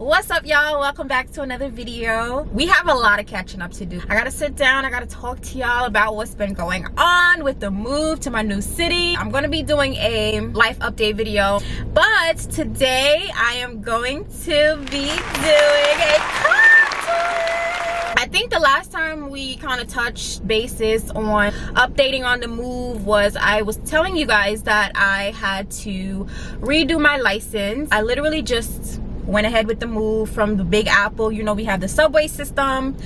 What's up, y'all? Welcome back to another video. We have a lot of catching up to do. I gotta sit down, I gotta talk to y'all about what's been going on with the move to my new city. I'm gonna be doing a life update video, but today I am going to be doing a car tour. I think the last time we kind of touched bases on updating on the move was I was telling you guys that I had to redo my license. I literally just went ahead with the move from the Big Apple. You know, we have the subway system,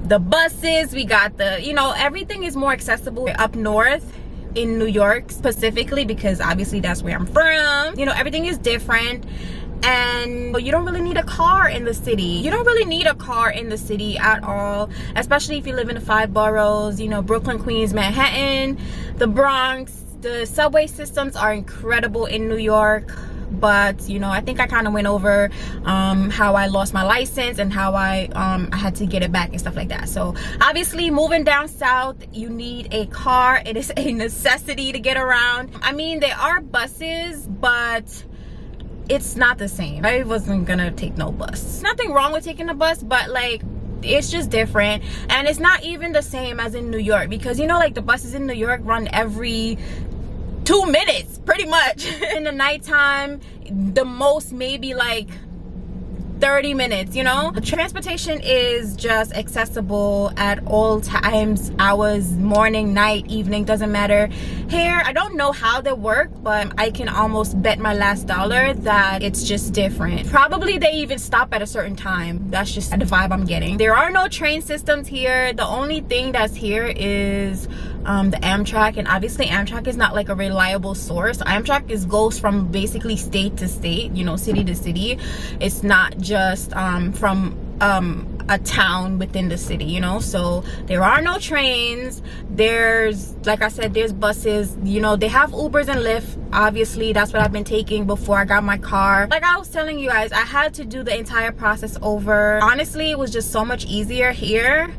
the buses, we got the, you know, everything is more accessible up north in New York specifically, because obviously that's where I'm from. You know, everything is different, and you don't really need a car in the city. You don't really need a car in the city at all, especially if you live in the 5 boroughs, you know, Brooklyn, Queens, Manhattan, the Bronx. The subway systems are incredible in New York. But you know, I think I kind of went over how I lost my license and how I had to get it back and stuff like that. So obviously moving down south, you need a car. It is a necessity to get around. I mean, there are buses, but it's not the same. I wasn't gonna take no bus. Nothing wrong with taking a bus, but like, it's just different, and it's not even the same as in New York, because you know, like the buses in New York run every 2 minutes pretty much. In the nighttime, the most maybe like 30 minutes, you know. The transportation is just accessible at all times, hours, morning, night, evening, doesn't matter. Here, I don't know how they work, but I can almost bet my last dollar that it's just different. Probably they even stop at a certain time. That's just the vibe I'm getting. There are no train systems here. The only thing that's here is the Amtrak, and obviously Amtrak is not like a reliable source. Amtrak goes from basically state to state, you know, city to city. It's not just from a town within the city, you know. So there are no trains. There's, like I said, there's buses, you know. They have Ubers and Lyft. Obviously that's what I've been taking before I got my car. Like I was telling you guys, I had to do the entire process over. Honestly, it was just so much easier here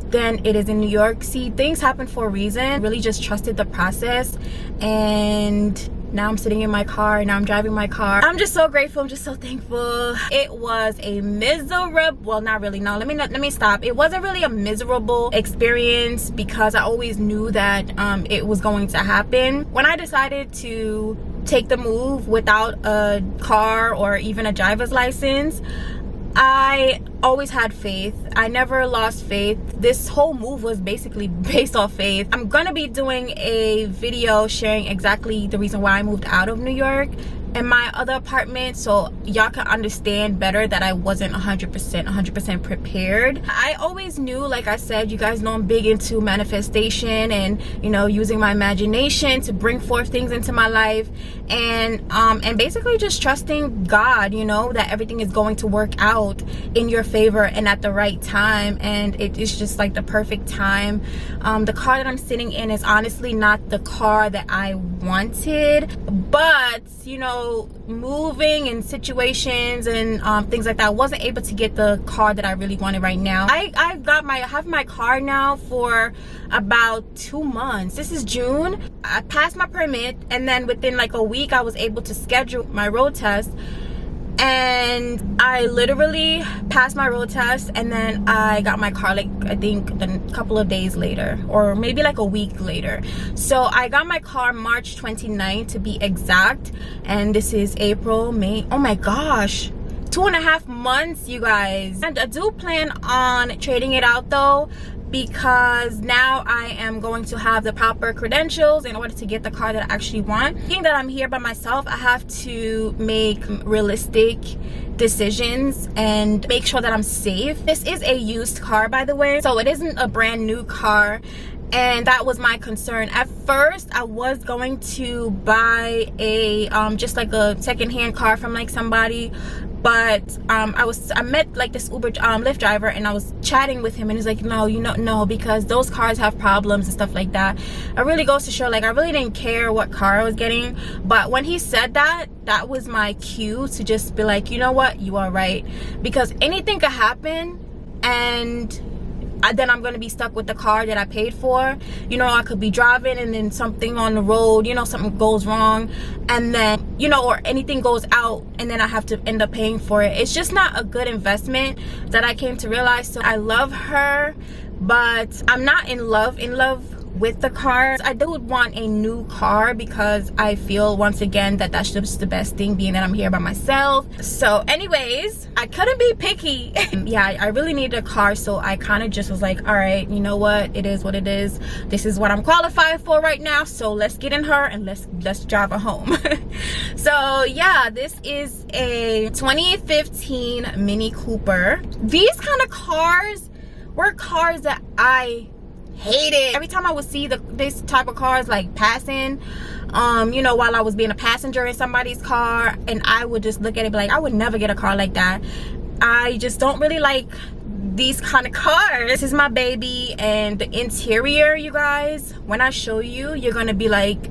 than it is in New York. See, things happen for a reason. Really just trusted the process, and now I'm sitting in my car, now I'm driving my car. I'm just so grateful, I'm just so thankful. It was a miserable, well, not really, no, let me stop. It wasn't really a miserable experience, because I always knew that it was going to happen. When I decided to take the move without a car or even a driver's license, I always had faith. I never lost faith. This whole move was basically based off faith. I'm gonna be doing a video sharing exactly the reason why I moved out of New York and my other apartment, so y'all can understand better that I wasn't 100% prepared. I always knew, like I said, you guys know I'm big into manifestation and, you know, using my imagination to bring forth things into my life, and basically just trusting God, you know, that everything is going to work out in your favor and at the right time, and it is just like the perfect time. The car that I'm sitting in is honestly not the car that I wanted, but you know, moving and situations and things like that, I wasn't able to get the car that I really wanted right now. I have my car now for about 2 months. This is June. I passed my permit, and then within like a week I was able to schedule my road test, and I literally passed my road test, and then I got my car like I think a couple of days later, or maybe like a week later. So I got my car March 29th to be exact, and this is April, May. Oh my gosh, 2.5 months, you guys. And I do plan on trading it out though, because now I am going to have the proper credentials in order to get the car that I actually want. Being that I'm here by myself, I have to make realistic decisions and make sure that I'm safe. This is a used car, by the way, so it isn't a brand new car, and that was my concern. At first I was going to buy a just like a second-hand car from like somebody, but I met like this Uber Lyft driver, and I was chatting with him, and he's like, no, you know, no, because those cars have problems and stuff like that. It really goes to show, like, I really didn't care what car I was getting, but when he said that, that was my cue to just be like, you know what, you are right, because anything could happen, and then I'm gonna be stuck with the car that I paid for. You know, I could be driving and then something on the road, you know, something goes wrong, and then, you know, or anything goes out and then I have to end up paying for it. It's just not a good investment that I came to realize. So I love her, but I'm not in love with the car. I do want a new car because I feel, once again, that that's just the best thing, being that I'm here by myself. So anyways, I couldn't be picky. Yeah, I really needed a car, so I kind of just was like, all right, you know what, it is what it is. This is what I'm qualified for right now, so let's get in her and let's drive her home. So yeah, this is a 2015 Mini Cooper. These kind of cars were cars that I hated. Every time I would see this type of cars like passing, you know, while I was being a passenger in somebody's car, and I would just look at it and be like, I would never get a car like that. I just don't really like these kind of cars. This is my baby, and the interior, you guys, when I show you, you're gonna be like,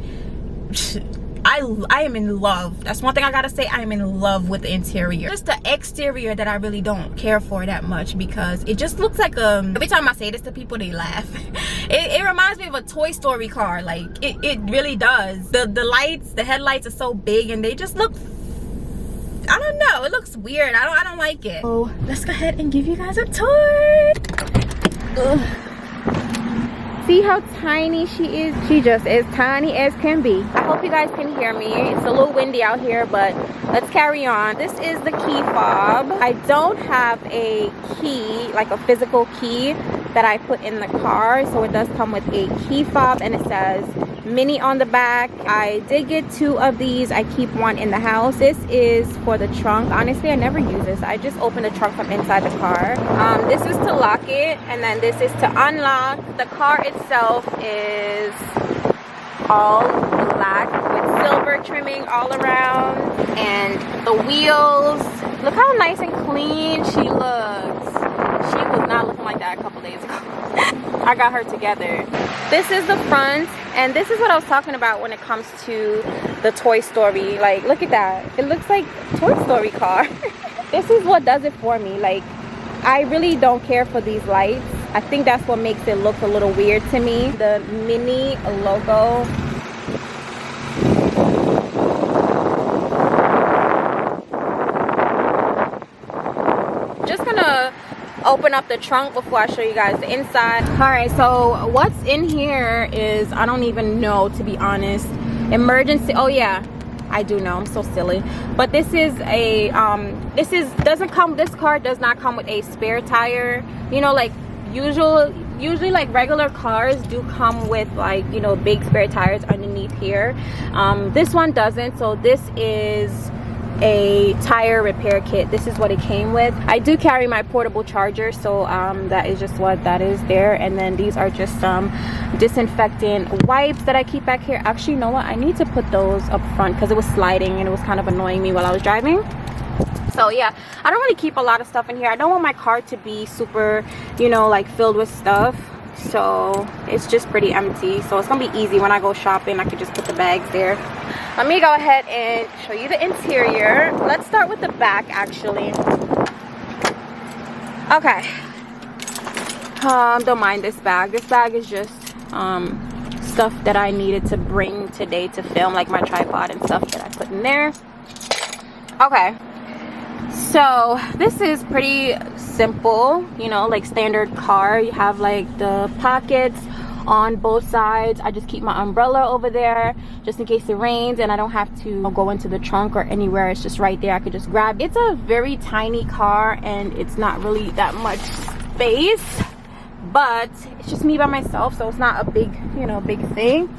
I am in love. That's one thing I gotta say. I am in love with the interior. Just the exterior that I really don't care for that much, because it just looks like every time I say this to people, they laugh. It reminds me of a Toy Story car. Like it really does. The lights, the headlights are so big and they just look, I don't know, it looks weird. I don't like it. So let's go ahead and give you guys a tour. Ugh. See how tiny she is? She just as tiny as can be. I hope you guys can hear me. It's a little windy out here, but let's carry on. This is the key fob. I don't have a key, like a physical key that I put in the car, so it does come with a key fob, and it says Mini on the back. I did get 2 of these. I keep one in the house. This is for the trunk. Honestly, I never use this. I just open the trunk from inside the car. This is to lock it, and then this is to unlock. The car itself is all black with silver trimming all around, and the wheels, look how nice and clean she looks. She was not looking like that a couple days ago. I got her together. This is the front, and this is what I was talking about when it comes to the Toy Story. Like, look at that. It looks like a Toy Story car. This is what does it for me. Like, I really don't care for these lights. I think that's what makes it look a little weird to me. The Mini logo. Just gonna open up the trunk before I show you guys the inside. All right, so what's in here is, I don't even know, to be honest. Emergency, oh yeah, I do know, I'm so silly. But this is a this car does not come with a spare tire. You know, like usually like regular cars do come with, like, you know, big spare tires underneath here. This one doesn't, so this is a tire repair kit. This is what it came with. I do carry my portable charger, so that is just what that is there. And then these are just some disinfectant wipes that I keep back here. Actually, you know what, I need to put those up front because it was sliding and it was kind of annoying me while I was driving. So yeah, I don't really keep a lot of stuff in here. I don't want my car to be super, you know, like filled with stuff, so it's just pretty empty. So it's gonna be easy when I go shopping. I could just put the bags there. Let me go ahead and show you the interior. Let's start with the back, actually. Okay. Don't mind this bag. This bag is just stuff that I needed to bring today to film, like my tripod and stuff that I put in there. Okay. So this is pretty simple, you know, like standard car. You have like the pockets on both sides. I just keep my umbrella over there just in case it rains, and I don't have to go into the trunk or anywhere. It's just right there. I could just grab. It's a very tiny car and it's not really that much space, but it's just me by myself, so it's not a big, you know, big thing.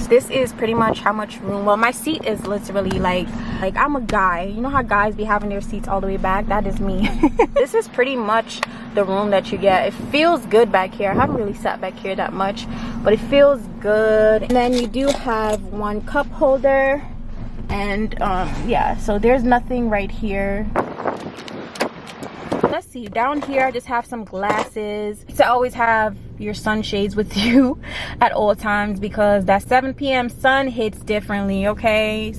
This is pretty much how much room. Well, my seat is literally like I'm a guy. You know how guys be having their seats all the way back? That is me. This is pretty much the room that you get. It feels good back here. I haven't really sat back here that much, but it feels good. And then you do have one cup holder, and yeah, so there's nothing right here. Let's see, down here I just have some glasses. To always have your sunshades with you at all times, because that 7 p.m. sun hits differently, okay?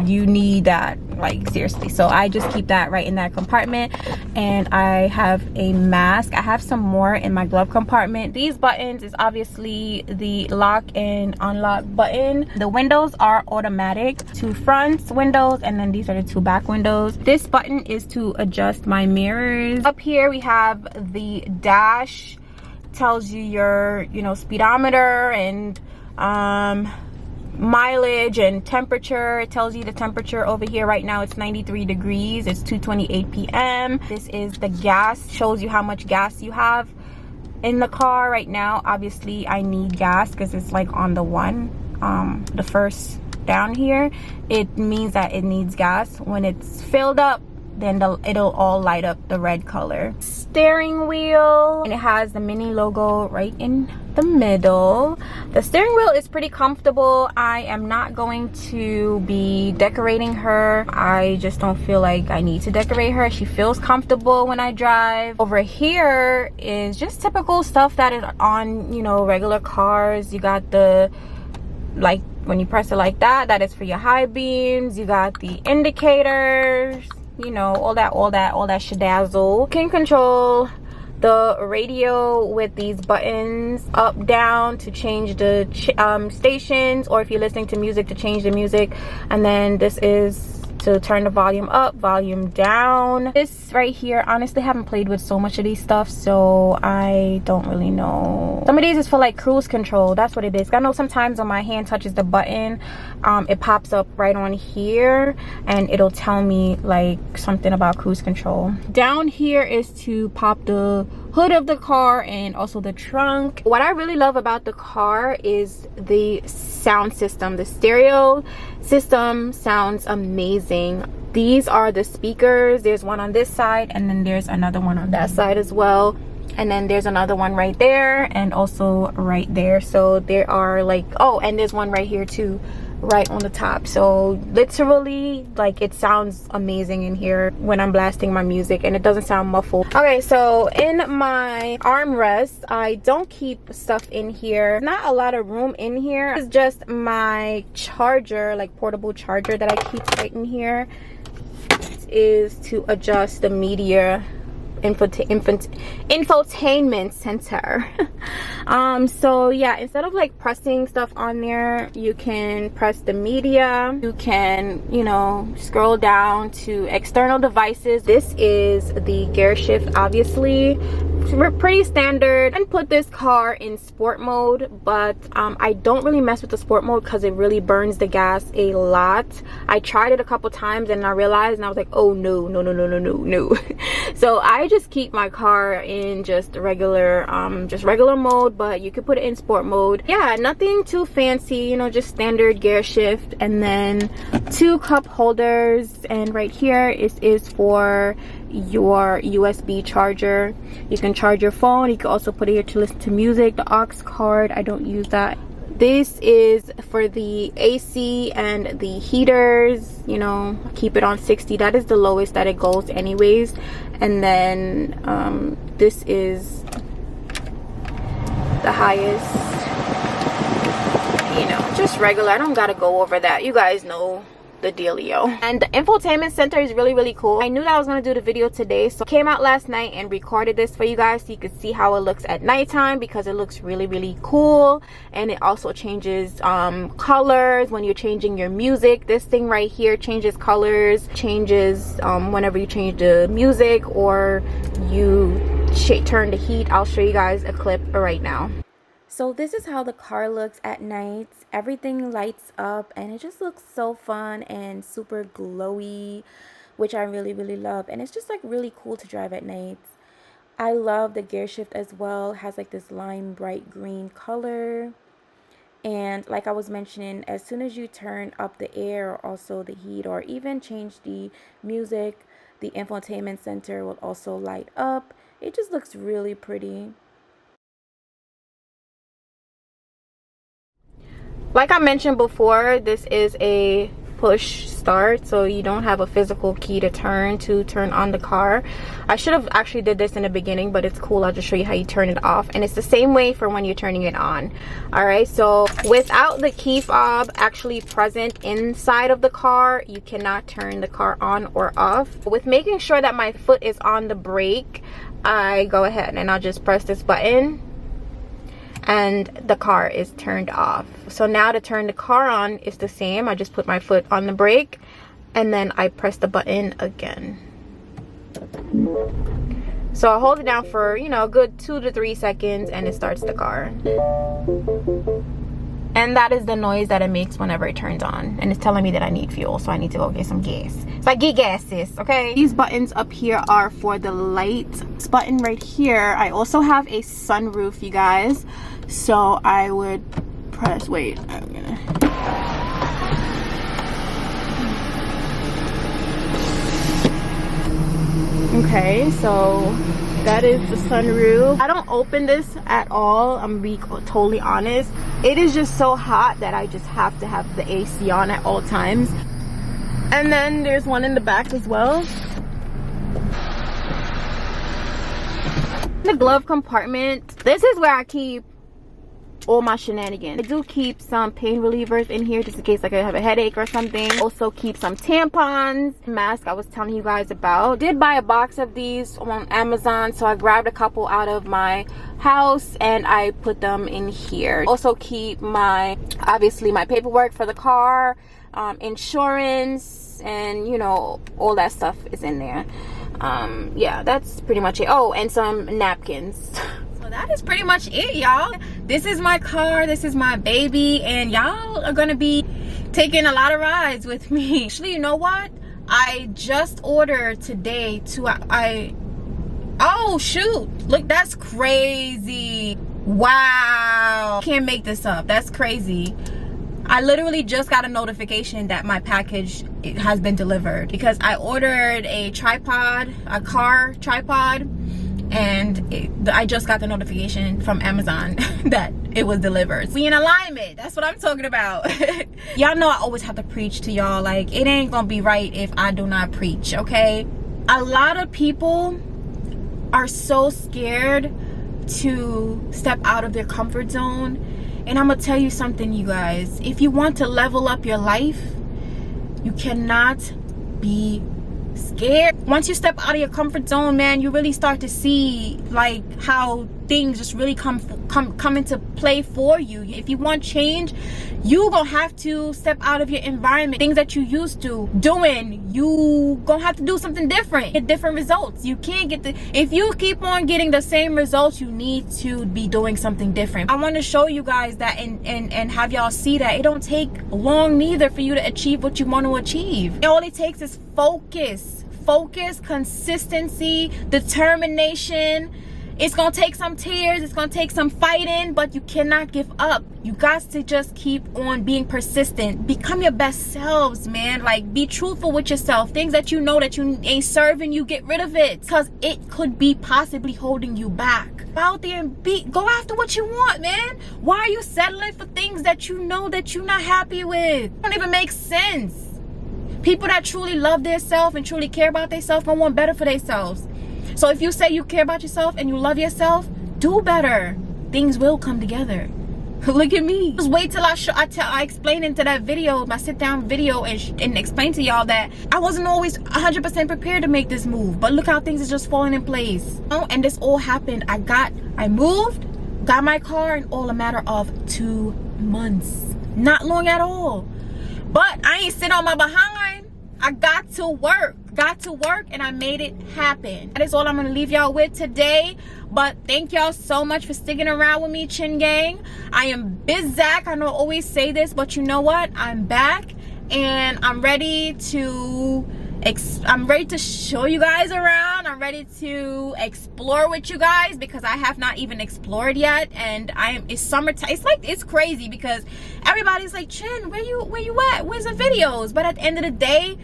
you need that, like seriously. So I just keep that right in that compartment. And I have a mask. I have some more in my glove compartment. These buttons is obviously the lock and unlock button. The windows are automatic, 2 front windows, and then these are the 2 back windows. This button is to adjust my mirrors. Up here we have the dash, tells you your, you know, speedometer and mileage and temperature. It tells you the temperature over here right now. It's 93 degrees. It's 2:28 p.m. This is the gas, shows you how much gas you have in the car right now. Obviously I need gas because it's like on the the first down here. It means that it needs gas. When it's filled up, then it'll all light up the red color. Steering wheel, and it has the mini logo right in the middle. The steering wheel is pretty comfortable. I am not going to be decorating her. I just don't feel like I need to decorate her. She feels comfortable when I drive. Over here is just typical stuff that is on, you know, regular cars. You got the, like, when you press it like that, that is for your high beams. You got the indicators, you know, all that shadazzle. You can control the radio with these buttons, up, down, to change the stations, or if you're listening to music, to change the music. And then this is to turn the volume up, volume down. This right here, honestly, I haven't played with so much of these stuff, so I don't really know. Some of these is for like cruise control. That's what it is. I know sometimes when my hand touches the button, it pops up right on here and it'll tell me like something about cruise control. Down here is to pop the hood of the car and also the trunk. What I really love about the car is the sound system. The stereo system sounds amazing. These are the speakers. There's one on this side and then there's another one on that side as well, and then there's another one right there and also right there. So there are like, oh, and there's one right here too, right on the top. So literally, like, it sounds amazing in here when I'm blasting my music, and it doesn't sound muffled. Okay, so in my armrest, I don't keep stuff in here. Not a lot of room in here. It's just my charger, like portable charger, that I keep right in here. It is to adjust the media infotainment center. So yeah, instead of like pressing stuff on there, you can press the media. You can, you know, scroll down to external devices. This is the gear shift, obviously. We're pretty standard, and put this car in sport mode, but I don't really mess with the sport mode because it really burns the gas a lot. I tried it a couple times and I realized, and I was like, oh no. So I just keep my car in just regular mode, but you could put it in sport mode. Yeah, nothing too fancy, you know, just standard gear shift. And then 2 cup holders, and right here is for your USB charger. You can charge your phone. You can also put it here to listen to music. The aux cord, I don't use that. This is for the AC and the heaters, you know, keep it on 60. That is the lowest that it goes anyways. And then this is the highest, you know, just regular. I don't gotta go over that, you guys know the dealio. And the infotainment center is really cool. I knew that I was going to do the video today, so I came out last night and recorded this for you guys so you could see how it looks at nighttime, because it looks really cool. And it also changes colors when you're changing your music. This thing right here changes colors, changes whenever you change the music or you turn the heat. I'll show you guys a clip right now. So this is how the car looks at night. Everything lights up and it just looks so fun and super glowy, which I really love. And it's just like really cool to drive at night. I love the gear shift as well. It has like this lime bright green color. And like I was mentioning, as soon as you turn up the air or also the heat or even change the music, the infotainment center will also light up. It just looks really pretty. Like I mentioned before, this is a push start, so you don't have a physical key to turn on the car. I should have actually did this in the beginning, but it's cool. I'll just show you how you turn it off, and it's the same way for when you're turning it on. All right, so without the key fob actually present inside of the car, you cannot turn the car on or off. With making sure that my foot is on the brake, I go ahead and I'll just press this button and the car is turned off. So now to turn the car on is the same. I just put my foot on the brake and then I press the button again. So I'll hold it down for, you know, a good 2 to 3 seconds and it starts the car. And that is the noise that it makes whenever it turns on. And it's telling me that I need fuel, so I need to go get some gas. So I get gas, sis, okay? These buttons up here are for the lights. This button right here, I also have a sunroof, you guys. So I would press, wait, I'm gonna... Okay, so that is the sunroof. I don't open this at all, I'm being totally honest. It is just so hot that I just have to have the AC on at all times. And then there's one in the back as well. The glove compartment, this is where I keep all my shenanigans. I do keep some pain relievers in here just in case like I have a headache or something. Also keep some tampons, mask I was telling you guys about. Did buy a box of these on Amazon, so I grabbed a couple out of my house and I put them in here. Also keep my, obviously my paperwork for the car, insurance, and you know, all that stuff is in there. Yeah, that's pretty much it. Oh, and some napkins. So that is pretty much it, y'all. This is my car, this is my baby, and y'all are gonna be taking a lot of rides with me. Actually, you know what? I just ordered today oh shoot, look, that's crazy. Wow, can't make this up. That's crazy. I literally just got a notification that my package has been delivered because I ordered a tripod, a car tripod, and I just got the notification from Amazon that it was delivered. We in alignment, that's what I'm talking about. Y'all know I always have to preach to y'all, like it ain't gonna be right if I do not preach, okay? A lot of people are so scared to step out of their comfort zone, and I'm gonna tell you something, you guys. If you want to level up your life, you cannot be scared. Once you step out of your comfort zone, man, you really start to see like how things just really come into play for you. If you want change, you gonna have to step out of your environment. Things that you used to doing, you gonna have to do something different, get different results. You can't get if you keep on getting the same results, you need to be doing something different. I want to show you guys that and have y'all see that it don't take long neither for you to achieve what you want to achieve. All it takes is focus, consistency, determination. It's gonna take some tears, it's gonna take some fighting, but you cannot give up. You got to just keep on being persistent. Become your best selves, man. Like, be truthful with yourself. Things that you know that you ain't serving you, get rid of it, because it could be possibly holding you back. Go out there and go after what you want, man. Why are you settling for things that you know that you're not happy with? It don't even make sense. People that truly love themselves and truly care about themselves and want better for themselves. So if you say you care about yourself and you love yourself, do better. Things will come together. Look at me. Just wait till I explain into that video, my sit down video, and explain to y'all that I wasn't always 100% prepared to make this move. But look how things is just falling in place. Oh, and this all happened. I moved, got my car in all a matter of 2 months. Not long at all. But I ain't sit on my behind. I got to work, and I made it happen. That is all I'm gonna leave y'all with today. But thank y'all so much for sticking around with me, Chin Gang. I am Bizak. I know I always say this, but you know what? I'm back, and I'm ready to show you guys around. I'm ready to explore with you guys because I have not even explored yet. And it's summertime. It's crazy because everybody's like, Chin, where you at? Where's the videos? But at the end of the day,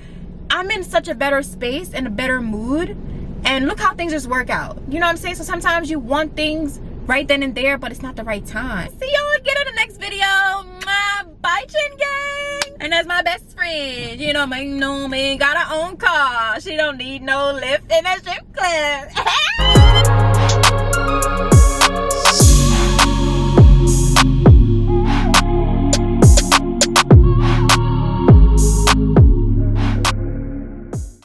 I'm in such a better space and a better mood. And look how things just work out. You know what I'm saying? So sometimes you want things right then and there, but it's not the right time. See y'all again in the next video. Mwah. Bye, Chin Gang. And that's my best friend. You know, me got her own car. She don't need no lift in a strip club.